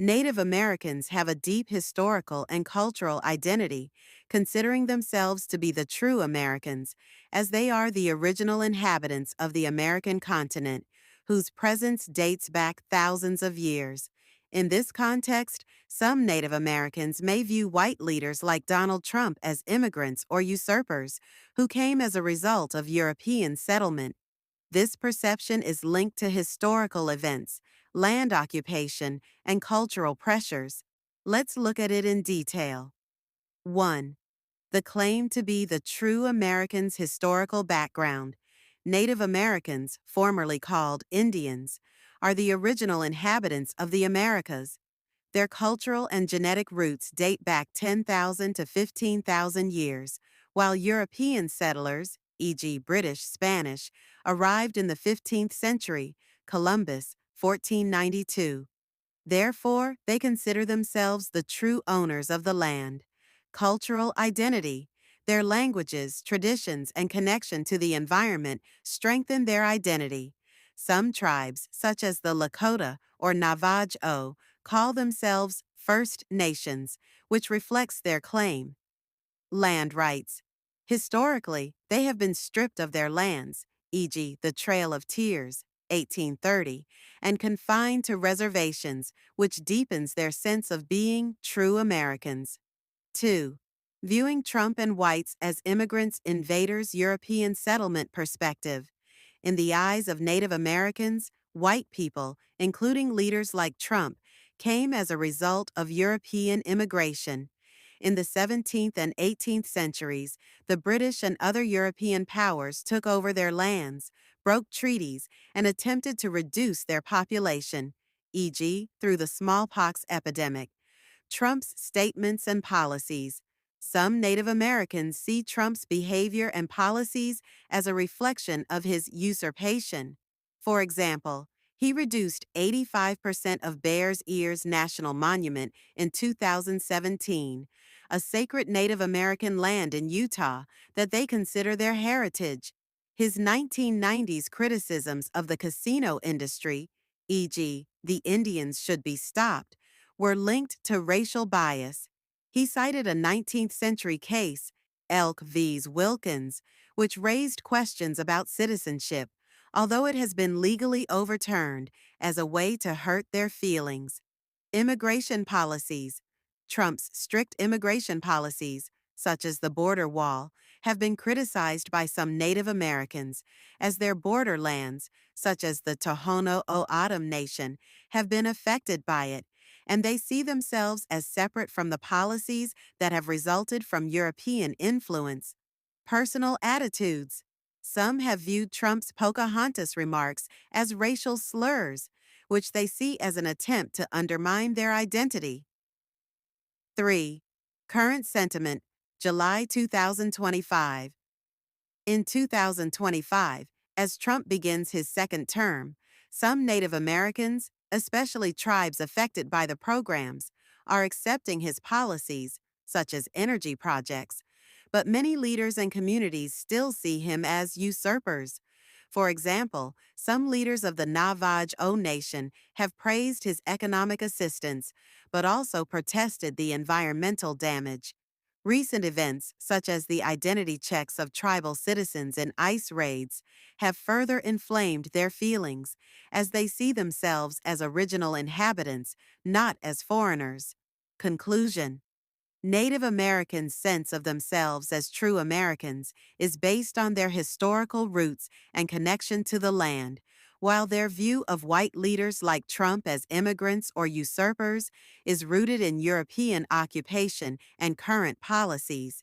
Native Americans have a deep historical and cultural identity, considering themselves to be the true Americans, as they are the original inhabitants of the American continent, whose presence dates back thousands of years. In this context, some Native Americans may view white leaders like Donald Trump as immigrants or usurpers who came as a result of European settlement. This perception is linked to historical events, land occupation, and cultural pressures. Let's look at it in detail. 1. The claim to be the true American's historical background. Native Americans, formerly called Indians, are the original inhabitants of the Americas. Their cultural and genetic roots date back 10,000 to 15,000 years, while European settlers, e.g., British, Spanish, arrived in the 15th century, Columbus, 1492. Therefore, they consider themselves the true owners of the land. Cultural identity. Their languages, traditions, and connection to the environment strengthen their identity. Some tribes, such as the Lakota or Navajo, call themselves First Nations, which reflects their claim. Land rights. Historically, they have been stripped of their lands, e.g., the Trail of Tears, 1830, and confined to reservations, which deepens their sense of being true Americans. 2. Viewing Trump and whites as immigrants, invaders, European settlement perspective. In the eyes of Native Americans, white people, including leaders like Trump, came as a result of European immigration. In the 17th and 18th centuries, the British and other European powers took over their lands, broke treaties, and attempted to reduce their population, e.g., through the smallpox epidemic. Trump's statements and policies. Some Native Americans see Trump's behavior and policies as a reflection of his usurpation. For example, he reduced 85% of Bears Ears National Monument in 2017, a sacred Native American land in Utah that they consider their heritage. His 1990s criticisms of the casino industry, e.g., the Indians should be stopped, were linked to racial bias. He cited a 19th century case, Elk v. Wilkins, which raised questions about citizenship, although it has been legally overturned as a way to hurt their feelings. Immigration policies. Trump's strict immigration policies, such as the border wall, have been criticized by some Native Americans, as their borderlands, such as the Tohono O'odham Nation, have been affected by it, and they see themselves as separate from the policies that have resulted from European influence. Personal attitudes. Some have viewed Trump's Pocahontas remarks as racial slurs, which they see as an attempt to undermine their identity. 3. Current sentiment, July 2025. In 2025, as Trump begins his second term, some Native Americans, especially tribes affected by the programs, are accepting his policies, such as energy projects, but many leaders and communities still see him as usurpers. For example, some leaders of the Navajo Nation have praised his economic assistance, but also protested the environmental damage. Recent events, such as the identity checks of tribal citizens in ICE raids, have further inflamed their feelings, as they see themselves as original inhabitants, not as foreigners. Conclusion. Native Americans' sense of themselves as true Americans is based on their historical roots and connection to the land, while their view of white leaders like Trump as immigrants or usurpers is rooted in European occupation and current policies.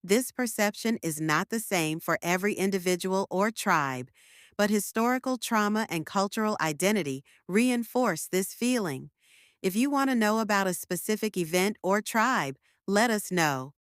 This perception is not the same for every individual or tribe, but historical trauma and cultural identity reinforce this feeling. If you want to know about a specific event or tribe, let us know.